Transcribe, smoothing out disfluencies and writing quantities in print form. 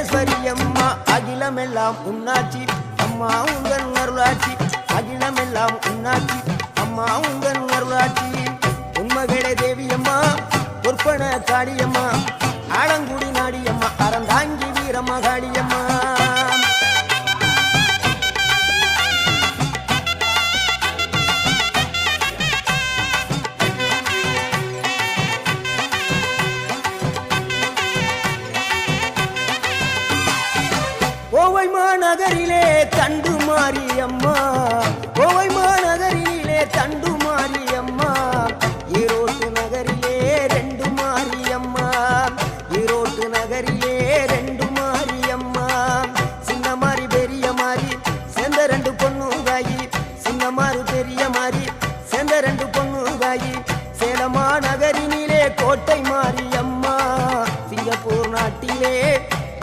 மகேஸ்வரி அம்மா அகிலமெல்லாம் உன்னாட்சி அம்மா உங்கள் அருளாட்சி அகிலமெல்லாம் உன்னாட்சி அம்மா உங்கள் அருளாட்சி உண்மகளே தேவியம்மா பொற்பன காளியம்மா ஆலங்குடி நாடியம்மா அறந்தாங்கி வீரம்மா காளியம்மா கோவை மாநகரிலே தண்டு மாரியம்மா கோவை